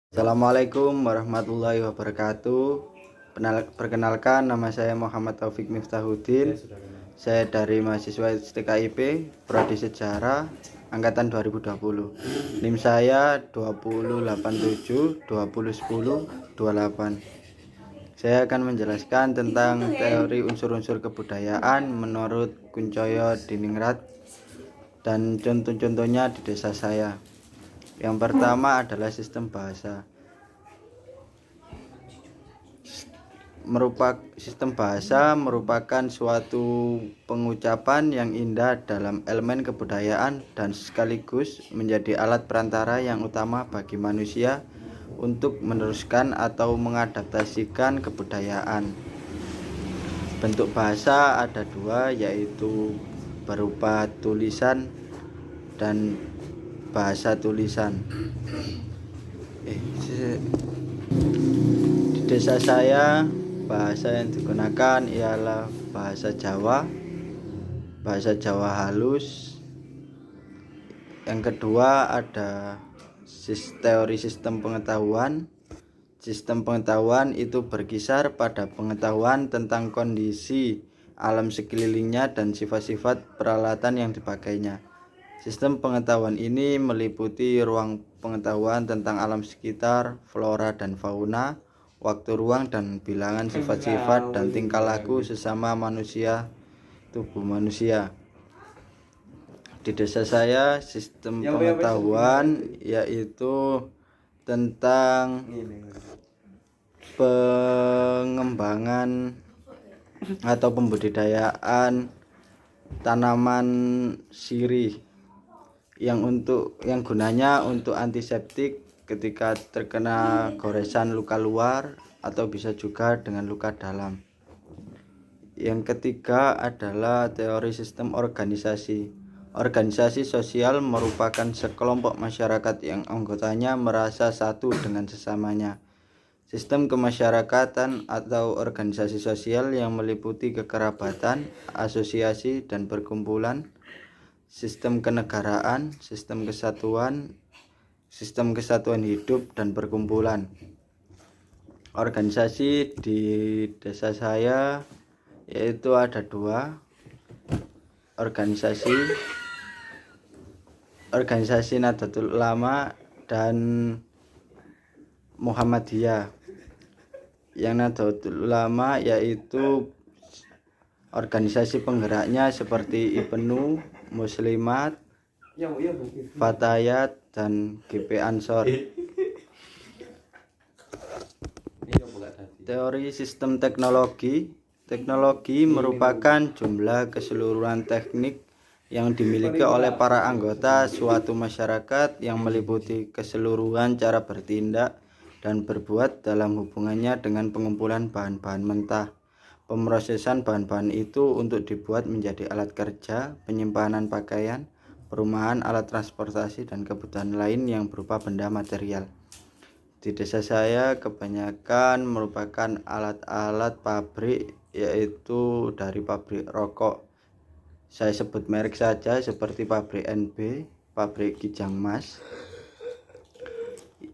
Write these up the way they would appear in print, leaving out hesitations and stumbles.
Assalamualaikum warahmatullahi wabarakatuh. Perkenalkan, nama saya Muhammad Taufik Miftahuddin. Saya dari mahasiswa STKIP Prodi Sejarah angkatan 2020. NIM saya 2087 2010 28. Saya akan menjelaskan tentang teori unsur-unsur kebudayaan menurut Kuncoyo Diningrat dan contoh-contohnya di desa saya. Yang pertama adalah sistem bahasa. Sistem bahasa merupakan suatu pengucapan yang indah dalam elemen kebudayaan dan sekaligus menjadi alat perantara yang utama bagi manusia untuk meneruskan atau mengadaptasikan kebudayaan. Bentuk bahasa ada dua, yaitu berupa tulisan dan bahasa tulisan. Di desa saya, bahasa yang digunakan ialah bahasa Jawa halus. Yang kedua ada teori sistem pengetahuan. Sistem pengetahuan itu berkisar pada pengetahuan tentang kondisi alam sekelilingnya dan sifat-sifat peralatan yang dipakainya. Sistem pengetahuan ini meliputi ruang pengetahuan tentang alam sekitar, flora dan fauna, waktu ruang dan bilangan sifat-sifat dan tingkah laku sesama manusia, tubuh manusia. Di desa saya, sistem pengetahuan yaitu tentang pengembangan atau pembudidayaan tanaman sirih yang gunanya untuk antiseptik ketika terkena goresan luka luar atau bisa juga dengan luka dalam. Yang ketiga adalah teori sistem organisasi. Organisasi sosial merupakan sekelompok masyarakat yang anggotanya merasa satu dengan sesamanya. Sistem kemasyarakatan atau organisasi sosial yang meliputi kekerabatan, asosiasi dan perkumpulan, sistem kenegaraan, sistem kesatuan hidup dan perkumpulan. Organisasi di desa saya yaitu ada dua, organisasi Nahdlatul Ulama dan Muhammadiyah. Yang Nahdlatul Ulama yaitu organisasi penggeraknya seperti Ibnu, Muslimat, Fatayat dan GP Ansor. Teori sistem teknologi merupakan jumlah keseluruhan teknik yang dimiliki oleh para anggota suatu masyarakat yang meliputi keseluruhan cara bertindak dan berbuat dalam hubungannya dengan pengumpulan bahan-bahan mentah, pemrosesan bahan-bahan itu untuk dibuat menjadi alat kerja, penyimpanan pakaian, perumahan, alat transportasi, dan kebutuhan lain yang berupa benda material. Di desa saya kebanyakan merupakan alat-alat pabrik, yaitu dari pabrik rokok. Saya sebut merek saja seperti pabrik NB, pabrik Kijang Mas.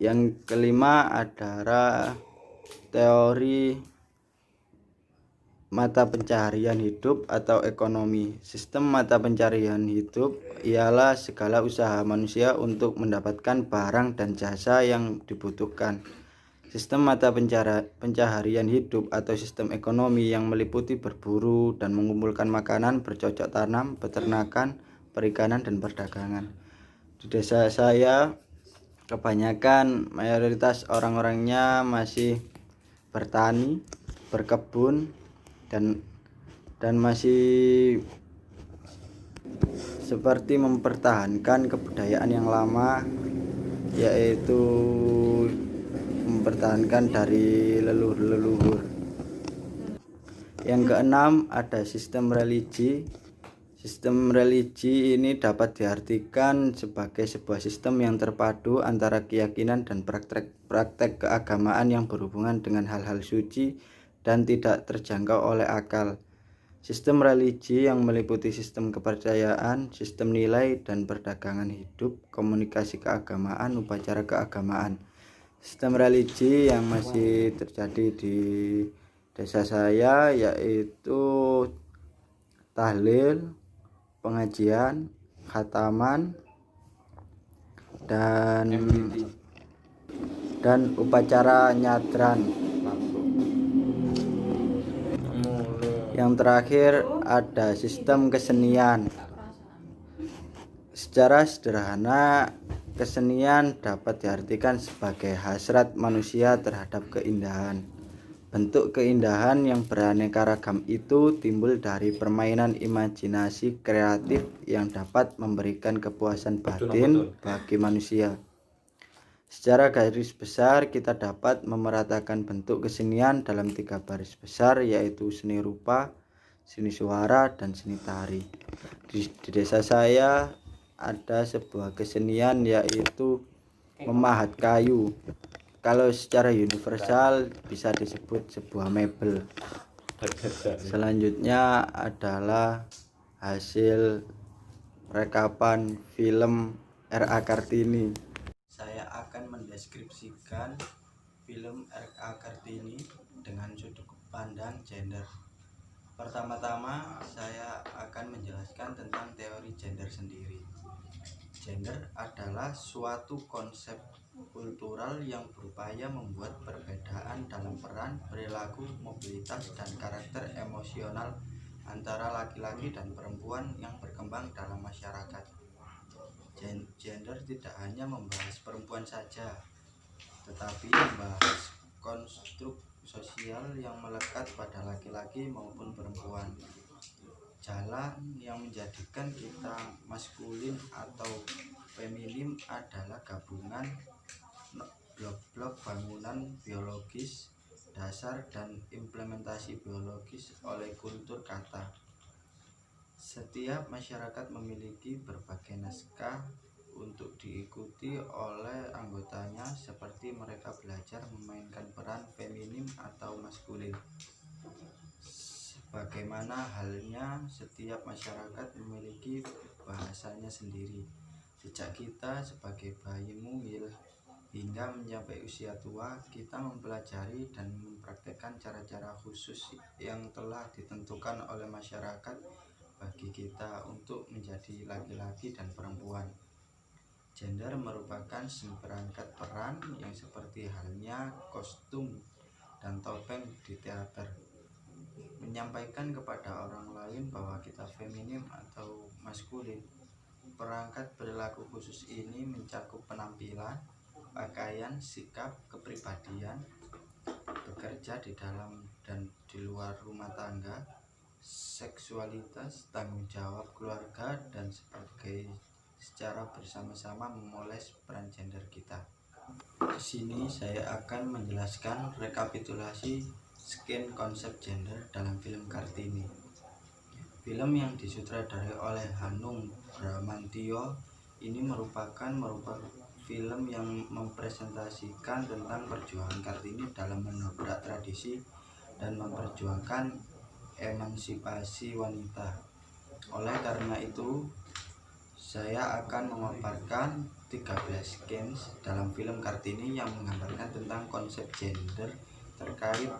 Yang kelima adalah teori mata pencaharian hidup atau ekonomi. Sistem mata pencaharian hidup ialah segala usaha manusia untuk mendapatkan barang dan jasa yang dibutuhkan. Sistem mata pencaharian hidup atau sistem ekonomi yang meliputi berburu dan mengumpulkan makanan, bercocok tanam, peternakan, perikanan, dan perdagangan. Di desa saya kebanyakan mayoritas orang-orangnya masih bertani, berkebun, dan masih seperti mempertahankan kebudayaan yang lama, yaitu mempertahankan dari leluhur. Yang keenam ada sistem religi. Sistem religi ini dapat diartikan sebagai sebuah sistem yang terpadu antara keyakinan dan praktek keagamaan yang berhubungan dengan hal-hal suci dan tidak terjangkau oleh akal. Sistem religi yang meliputi sistem kepercayaan, sistem nilai dan perdagangan hidup, komunikasi keagamaan, upacara keagamaan. Sistem religi yang masih terjadi di desa saya yaitu tahlil, pengajian, khataman, dan upacara nyadran. Yang terakhir ada sistem kesenian. Secara sederhana, kesenian dapat diartikan sebagai hasrat manusia terhadap keindahan. Bentuk keindahan yang beraneka ragam itu timbul dari permainan imajinasi kreatif yang dapat memberikan kepuasan batin bagi manusia. Secara garis besar, kita dapat memeratakan bentuk kesenian dalam 3 baris besar, yaitu seni rupa, seni suara, dan seni tari. Di desa saya ada sebuah kesenian yaitu memahat kayu. Kalau secara universal bisa disebut sebuah mebel. Selanjutnya adalah hasil rekapan film R.A. Kartini. Saya akan mendeskripsikan film R.A. Kartini dengan sudut pandang gender. Pertama-tama saya akan menjelaskan tentang teori gender sendiri. Gender adalah suatu konsep kultural yang berupaya membuat perbedaan dalam peran, perilaku, mobilitas, dan karakter emosional antara laki-laki dan perempuan yang berkembang dalam masyarakat. Gender tidak hanya membahas perempuan saja, tetapi membahas konstruk sosial yang melekat pada laki-laki maupun perempuan. Jalan yang menjadikan kita maskulin atau feminim adalah gabungan blok-blok bangunan biologis dasar dan implementasi biologis oleh kultur kata. Setiap masyarakat memiliki berbagai naskah untuk diikuti oleh anggotanya, seperti mereka belajar memainkan peran feminim atau maskulin. Bagaimana halnya setiap masyarakat memiliki bahasanya sendiri. Sejak kita sebagai bayi mungil hingga mencapai usia tua, kita mempelajari dan mempraktekkan cara-cara khusus yang telah ditentukan oleh masyarakat bagi kita untuk menjadi laki-laki dan perempuan. Gender merupakan seperangkat peran yang seperti halnya kostum dan topeng di teater, menyampaikan kepada orang lain bahwa kita feminim atau maskulin. Perangkat perilaku khusus ini mencakup penampilan, pakaian, sikap, kepribadian, bekerja di dalam dan di luar rumah tangga, seksualitas, tanggung jawab keluarga, dan secara bersama-sama memoles peran gender kita. Di sini saya akan menjelaskan rekapitulasi skin konsep gender dalam film Kartini. Film yang disutradarai oleh Hanung Bramantyo ini merupakan film yang mempresentasikan tentang perjuangan Kartini dalam menabrak tradisi dan memperjuangkan emansipasi wanita. Oleh karena itu, saya akan memaparkan 13 scenes dalam film Kartini yang menggambarkan tentang konsep gender terkait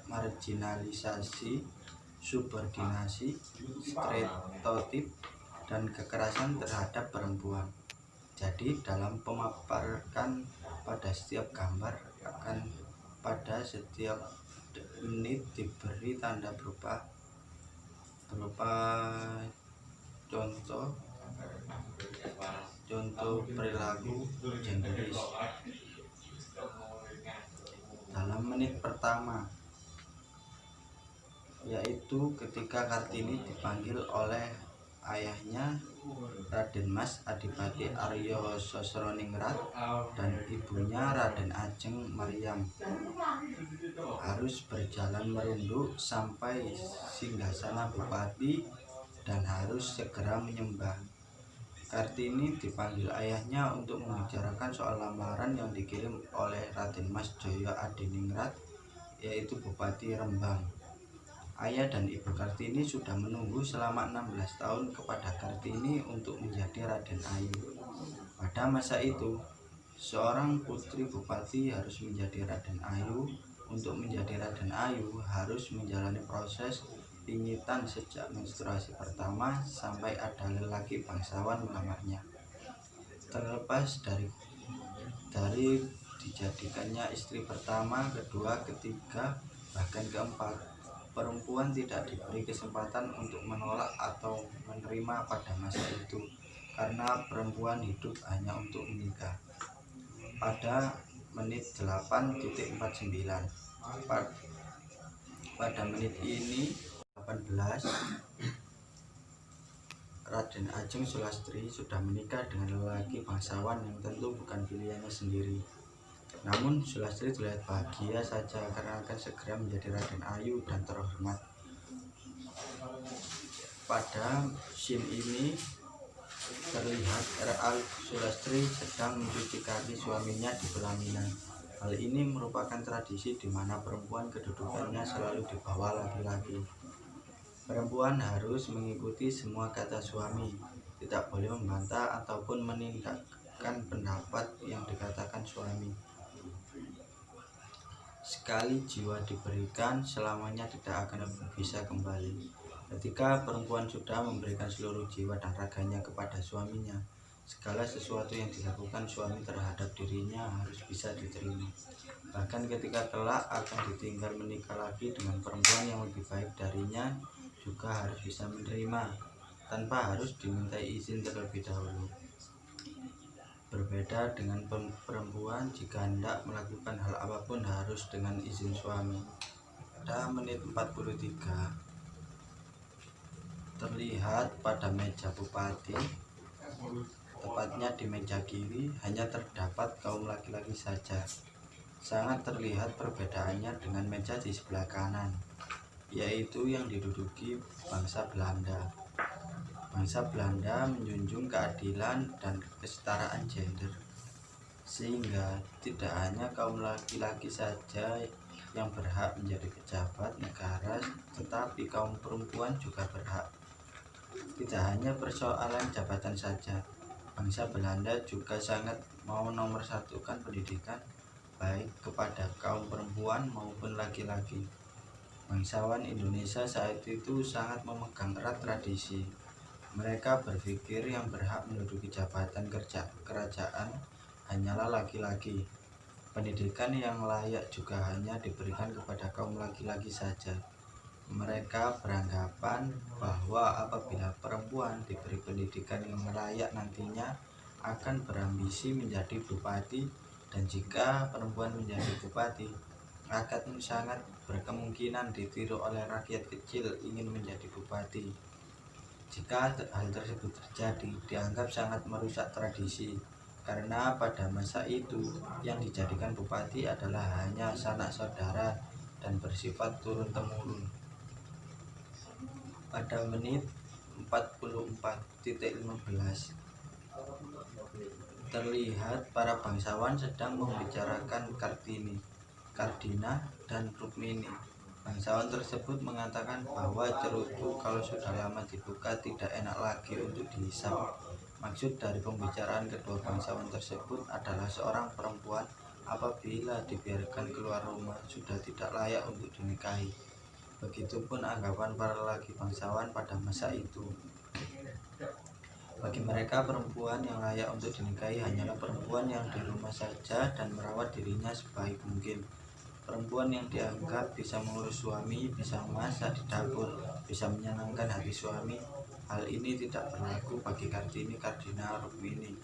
marginalisasi, subordinasi, stereotip, dan kekerasan terhadap perempuan. Jadi dalam pemaparan pada setiap gambar akan pada setiap menit diberi tanda berupa contoh perilaku genderis. Dalam menit pertama, yaitu ketika Kartini dipanggil oleh ayahnya Raden Mas Adipati Aryo Sosroningrat dan ibunya Raden Ajeng Maryam, harus berjalan merunduk sampai singgasana bupati dan harus segera menyembah. Kartini dipanggil ayahnya untuk membicarakan soal lamaran yang dikirim oleh Raden Mas Joyo Adiningrat, yaitu Bupati Rembang. Ayah dan ibu Kartini sudah menunggu selama 16 tahun kepada Kartini untuk menjadi Raden Ayu. Pada masa itu, Seorang putri bupati harus menjadi Raden Ayu. Untuk menjadi Raden Ayu harus menjalani proses pingitan sejak menstruasi pertama sampai ada lelaki bangsawan melamarnya. Terlepas dari dijadikannya istri pertama, kedua, ketiga, bahkan keempat, perempuan tidak diberi kesempatan untuk menolak atau menerima pada masa itu, karena perempuan hidup hanya untuk menikah. Pada menit 8.49 pada menit ini 18, Raden Ajeng Sulastri sudah menikah dengan lelaki bangsawan yang tentu bukan pilihannya sendiri. Namun Sulastri terlihat bahagia saja karena akan segera menjadi Raden Ayu dan terhormat. Pada scene ini terlihat R.A. Sulastri sedang mencuci kaki suaminya di pelaminan. Hal ini merupakan tradisi di mana perempuan kedudukannya selalu di bawah laki-laki. Perempuan harus mengikuti semua kata suami, tidak boleh membantah ataupun menindakkan pendapat yang dikatakan suami. Sekali jiwa diberikan, selamanya tidak akan bisa kembali. Ketika perempuan sudah memberikan seluruh jiwa dan raganya kepada suaminya, segala sesuatu yang dilakukan suami terhadap dirinya harus bisa diterima. Bahkan ketika kelak akan ditinggal menikah lagi dengan perempuan yang lebih baik darinya, juga harus bisa menerima tanpa harus dimintai izin terlebih dahulu. Berbeda dengan perempuan, jika hendak melakukan hal apapun harus dengan izin suami. Pada menit 43 terlihat pada meja bupati, tepatnya di meja kiri, hanya terdapat kaum laki-laki saja. Sangat terlihat perbedaannya dengan meja di sebelah kanan, yaitu yang diduduki bangsa Belanda. Bangsa Belanda menjunjung keadilan dan kesetaraan gender, sehingga tidak hanya kaum laki-laki saja yang berhak menjadi pejabat negara, tetapi kaum perempuan juga berhak. Tidak hanya persoalan jabatan saja, bangsa Belanda juga sangat mau nomorsatukan pendidikan baik kepada kaum perempuan maupun laki-laki. Bangsawan Indonesia saat itu sangat memegang erat tradisi. Mereka berpikir yang berhak menduduki jabatan kerajaan hanyalah laki-laki. Pendidikan yang layak juga hanya diberikan kepada kaum laki-laki saja. Mereka beranggapan bahwa apabila perempuan diberi pendidikan yang layak, nantinya akan berambisi menjadi bupati, dan jika perempuan menjadi bupati, akan sangat berkemungkinan ditiru oleh rakyat kecil ingin menjadi bupati. Jika hal tersebut terjadi, dianggap sangat merusak tradisi, karena pada masa itu yang dijadikan bupati adalah hanya sanak saudara dan bersifat turun-temurun. Pada menit 44.15 terlihat para bangsawan sedang membicarakan Kartini, Kardina, dan Rukmini. Bangsawan tersebut mengatakan bahwa cerutu kalau sudah lama dibuka tidak enak lagi untuk dihisap. Maksud dari pembicaraan kedua bangsawan tersebut adalah seorang perempuan apabila dibiarkan keluar rumah sudah tidak layak untuk dinikahi. Begitupun anggapan para lelaki bangsawan pada masa itu. Bagi mereka, perempuan yang layak untuk dinikahi hanyalah perempuan yang di rumah saja dan merawat dirinya sebaik mungkin. Perempuan yang dianggap bisa mengurus suami, bisa memasak di dapur, bisa menyenangkan hati suami. Hal ini tidak berlaku bagi Kartini, Kardina, Rukmini,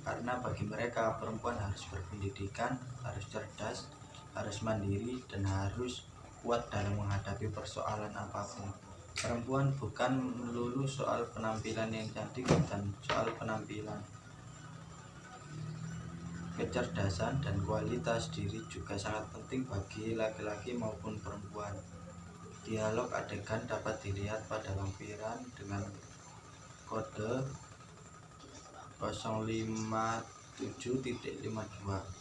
karena bagi mereka perempuan harus berpendidikan, harus cerdas, harus mandiri, dan harus kuat dalam menghadapi persoalan apapun. Perempuan bukan melulu soal penampilan yang cantik dan soal penampilan. Kecerdasan dan kualitas diri juga sangat penting bagi laki-laki maupun perempuan. Dialog adegan dapat dilihat pada lampiran dengan kode 057.52.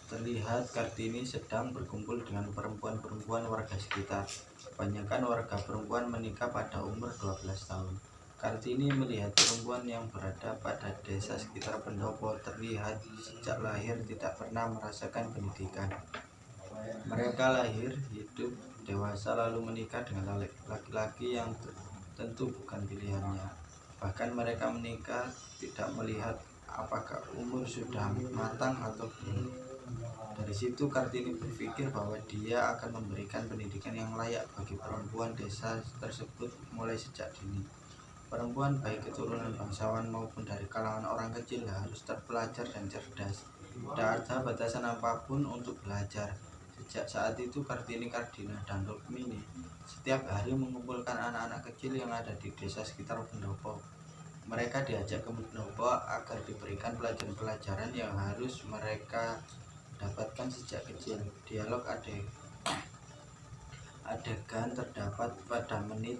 Terlihat Kartini sedang berkumpul dengan perempuan-perempuan warga sekitar. Kebanyakan warga perempuan menikah pada umur 12 tahun. Kartini melihat perempuan yang berada pada desa sekitar pendopo terlihat sejak lahir tidak pernah merasakan pendidikan. Mereka lahir, hidup, dewasa lalu menikah dengan laki-laki yang tentu bukan pilihannya. Bahkan mereka menikah tidak melihat apakah umur sudah matang atau belum. Dari situ Kartini berpikir bahwa dia akan memberikan pendidikan yang layak bagi perempuan desa tersebut mulai sejak dini. Perempuan baik keturunan bangsawan maupun dari kalangan orang kecil harus terpelajar dan cerdas. Tidak ada batasan apapun untuk belajar. Sejak saat itu Kartini, Kardina, dan Rukmini setiap hari mengumpulkan anak-anak kecil yang ada di desa sekitar pendopo. Mereka diajak ke pendopo agar diberikan pelajaran-pelajaran yang harus mereka dapatkan sejak kecil. Dialog adegan terdapat pada menit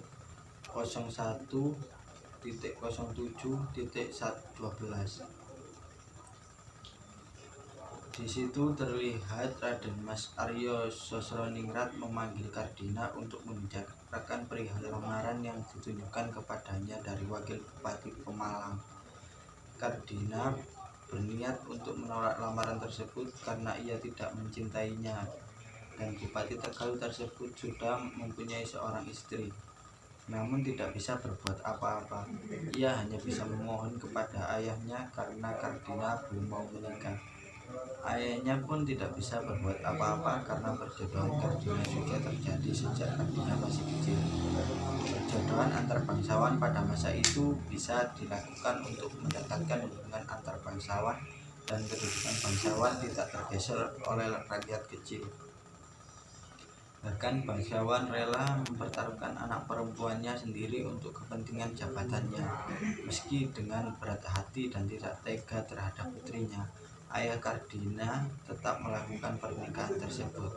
01.07.12. Di situ terlihat Raden Mas Aryo Sosroningrat memanggil Kardina untuk membicarakan perihal lamaran yang ditunjukkan kepadanya dari wakil Bupati Pemalang. Kardina berniat untuk menolak lamaran tersebut karena ia tidak mencintainya, dan Bupati Tegal tersebut sudah mempunyai seorang istri. Namun tidak bisa berbuat apa-apa. Ia hanya bisa memohon kepada ayahnya karena Kardina belum mau menikah. Ayahnya pun tidak bisa berbuat apa-apa karena perjodohan Kardina sudah terjadi sejak Kardina masih kecil. Perjodohan antar bangsawan pada masa itu bisa dilakukan untuk meningkatkan hubungan antar bangsawan dan kedudukan bangsawan tidak tergeser oleh rakyat kecil. Bahkan bangsawan rela mempertaruhkan anak perempuannya sendiri untuk kepentingan jabatannya. Meski dengan berat hati dan tidak tega terhadap putrinya, ayah Kardina tetap melakukan pernikahan tersebut.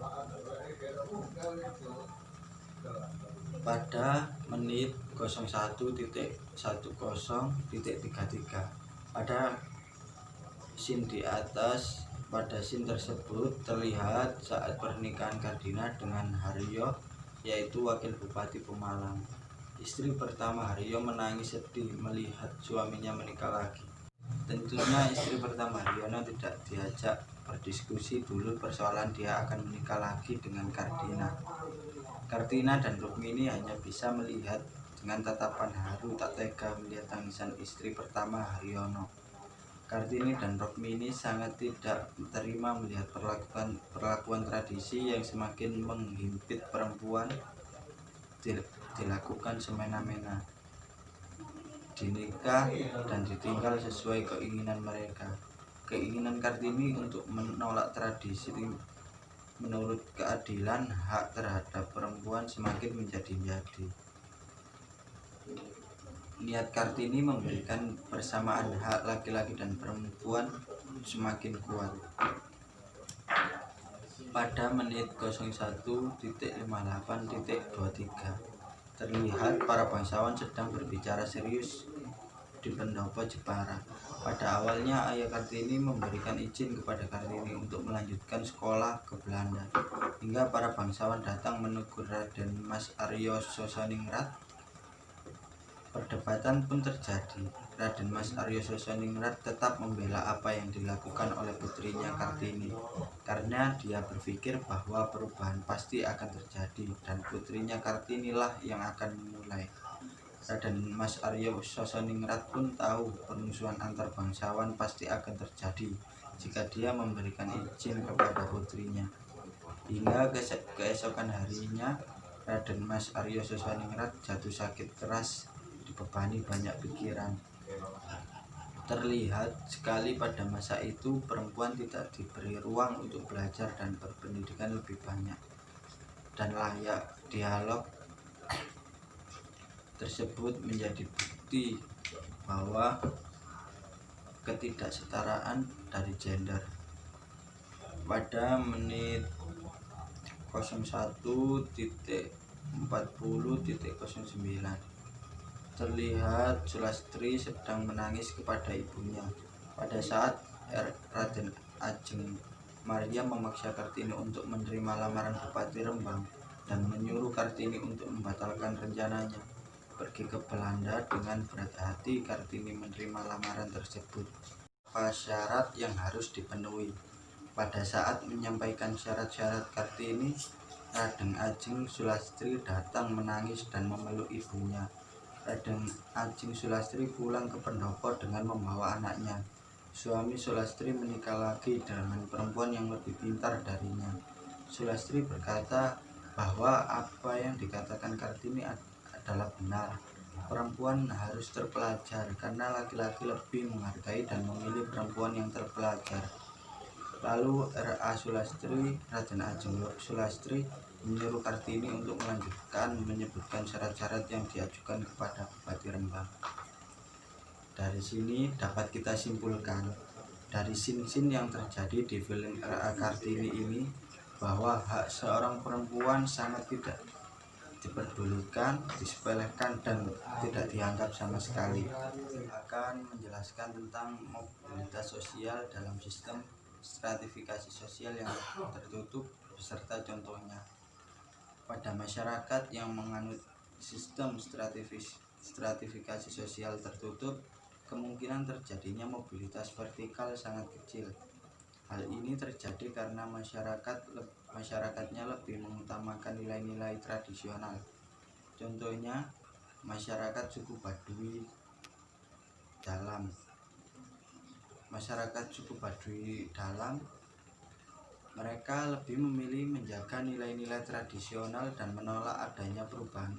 Pada menit 01.10.33 pada scene di atas, pada scene tersebut terlihat saat pernikahan Kardina dengan Haryo, yaitu wakil Bupati Pemalang. Istri pertama Haryo menangis sedih melihat suaminya menikah lagi. Tentunya istri pertama Haryono tidak diajak berdiskusi dulu persoalan dia akan menikah lagi dengan Kardina. Kardina dan Rukmini hanya bisa melihat dengan tatapan haru tak tega melihat tangisan istri pertama Haryono. Kartini dan Rukmini sangat tidak terima melihat perlakuan tradisi yang semakin menghimpit perempuan dilakukan semena-mena, dinikah dan ditinggal sesuai keinginan mereka. Keinginan Kartini untuk menolak tradisi menurut keadilan hak terhadap perempuan semakin menjadi-jadi. Niat Kartini memberikan persamaan hak laki-laki dan perempuan semakin kuat. Pada menit 01.58.23 terlihat para bangsawan sedang berbicara serius di pendopo Jepara. Pada awalnya ayah Kartini memberikan izin kepada Kartini untuk melanjutkan sekolah ke Belanda, hingga para bangsawan datang menegur Raden Mas Aryo Sosroningrat. Perdebatan pun terjadi. Raden Mas Aryo Sosroningrat tetap membela apa yang dilakukan oleh putrinya Kartini, karena dia berpikir bahwa perubahan pasti akan terjadi dan putrinya Kartini lah yang akan memulai. Raden Mas Aryo Sosroningrat pun tahu permusuhan antar bangsawan pasti akan terjadi jika dia memberikan izin kepada putrinya. Hingga keesokan harinya Raden Mas Aryo Sosroningrat jatuh sakit keras, dibebani banyak pikiran. Terlihat sekali pada masa itu perempuan tidak diberi ruang untuk belajar dan berpendidikan lebih banyak dan layak. Dialog tersebut menjadi bukti bahwa ketidaksetaraan dari gender. Pada menit 01.40.09 terlihat Sulastri sedang menangis kepada ibunya pada saat Raden Ajeng Maria memaksa Kartini untuk menerima lamaran Bupati Rembang dan menyuruh Kartini untuk membatalkan rencananya. pergi ke Belanda dengan berat hati. Kartini menerima lamaran tersebut. Apa syarat yang harus dipenuhi? Pada saat menyampaikan syarat-syarat Kartini, Raden Ajeng Sulastri datang menangis dan memeluk ibunya. Raden Ajeng Sulastri pulang ke pendopo dengan membawa anaknya. Suami Sulastri menikah lagi dengan perempuan yang lebih pintar darinya. Sulastri berkata bahwa apa yang dikatakan Kartini adalah benar. Perempuan harus terpelajar karena laki-laki lebih menghargai dan memilih perempuan yang terpelajar. Lalu R.A. Sulastri, Raden Ajeng Sulastri, menyuruh Kartini untuk menyebutkan syarat-syarat yang diajukan kepada Bupati Rembang. Dari sini dapat kita simpulkan dari sin-sin yang terjadi di film R.A. Kartini ini bahwa hak seorang perempuan sangat tidak diperdulikan, disepelekan, dan tidak dianggap sama sekali. Akan menjelaskan tentang mobilitas sosial dalam sistem stratifikasi sosial yang tertutup beserta contohnya. Pada masyarakat yang menganut sistem stratifikasi sosial tertutup, kemungkinan terjadinya mobilitas vertikal sangat kecil. Hal ini terjadi karena masyarakatnya lebih mengutamakan nilai-nilai tradisional. Contohnya, masyarakat suku Baduy dalam mereka lebih memilih menjaga nilai-nilai tradisional dan menolak adanya perubahan.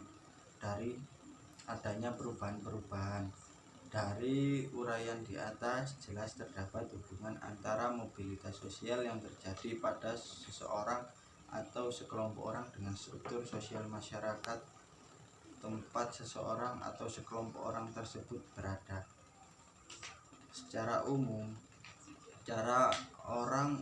Dari uraian di atas jelas terdapat hubungan antara mobilitas sosial yang terjadi pada seseorang atau sekelompok orang dengan struktur sosial masyarakat tempat seseorang atau sekelompok orang tersebut berada. Secara umum, cara orang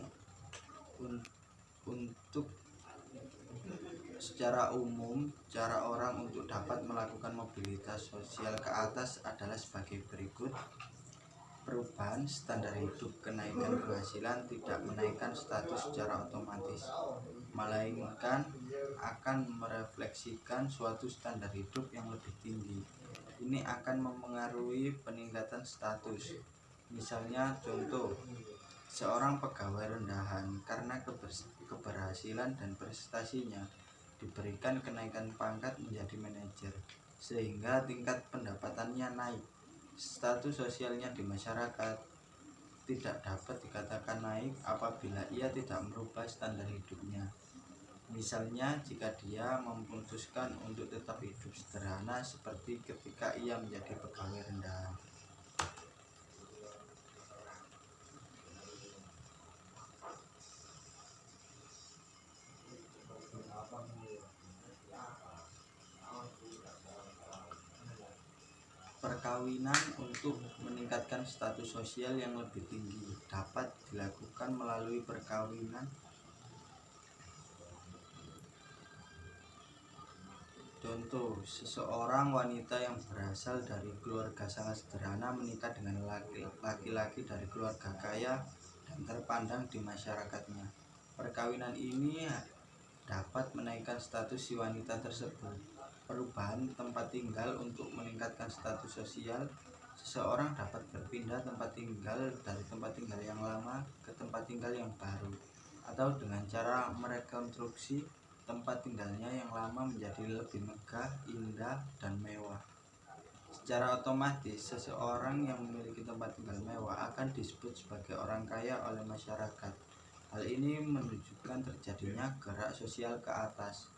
untuk dapat melakukan mobilitas sosial ke atas adalah sebagai berikut. Perubahan standar hidup. Kenaikan penghasilan tidak menaikkan status secara otomatis, melainkan akan merefleksikan suatu standar hidup yang lebih tinggi. Ini akan memengaruhi peningkatan status. Misalnya contoh, seorang pegawai rendahan karena keberhasilan dan prestasinya diberikan kenaikan pangkat menjadi manajer, sehingga tingkat pendapatannya naik. Status sosialnya di masyarakat tidak dapat dikatakan naik apabila ia tidak merubah standar hidupnya. Misalnya jika dia memutuskan untuk tetap hidup sederhana seperti ketika ia menjadi pegawai rendahan. Perkawinan untuk meningkatkan status sosial yang lebih tinggi dapat dilakukan melalui perkawinan. Contoh, seseorang wanita yang berasal dari keluarga sangat sederhana menikah dengan laki-laki dari keluarga kaya dan terpandang di masyarakatnya. Perkawinan ini dapat menaikkan status si wanita tersebut. Perubahan tempat tinggal untuk meningkatkan status sosial. Seseorang dapat berpindah tempat tinggal dari tempat tinggal yang lama ke tempat tinggal yang baru, atau dengan cara merekonstruksi tempat tinggalnya yang lama menjadi lebih megah, indah, dan mewah. Secara otomatis, seseorang yang memiliki tempat tinggal mewah akan disebut sebagai orang kaya oleh masyarakat. Hal ini menunjukkan terjadinya gerak sosial ke atas.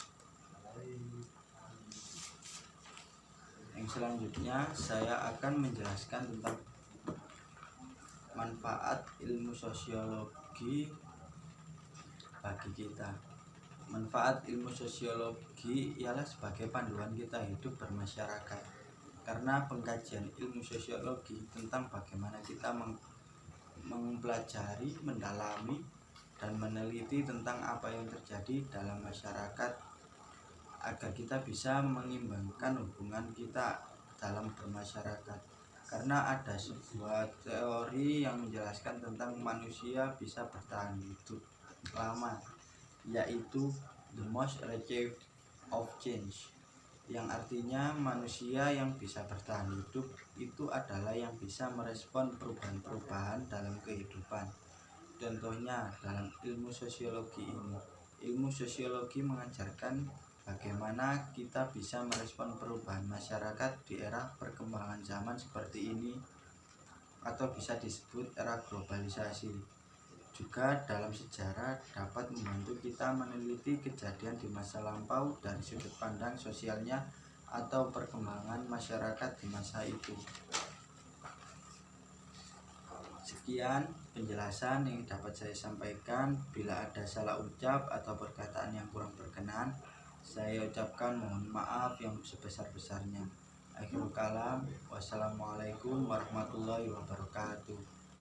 Yang selanjutnya saya akan menjelaskan tentang manfaat ilmu sosiologi bagi kita. Manfaat ilmu sosiologi ialah sebagai panduan kita hidup bermasyarakat. Karena pengkajian ilmu sosiologi tentang bagaimana kita mempelajari, mendalami, dan meneliti tentang apa yang terjadi dalam masyarakat agar kita bisa mengimbangkan hubungan kita dalam bermasyarakat. Karena ada sebuah teori yang menjelaskan tentang manusia bisa bertahan hidup lama, yaitu the most reactive of change. yang artinya manusia yang bisa bertahan hidup itu adalah yang bisa merespon perubahan-perubahan dalam kehidupan. Contohnya dalam ilmu sosiologi ini, ilmu sosiologi mengajarkan bagaimana kita bisa merespon perubahan masyarakat di era perkembangan zaman seperti ini, atau bisa disebut era globalisasi. Juga dalam sejarah dapat membantu kita meneliti kejadian di masa lampau dari sudut pandang sosialnya atau perkembangan masyarakat di masa itu. Sekian penjelasan yang dapat saya sampaikan. Bila ada salah ucap atau perkataan yang kurang berkenan, saya ucapkan mohon maaf yang sebesar-besarnya. Akhirul kalam, wassalamualaikum warahmatullahi wabarakatuh.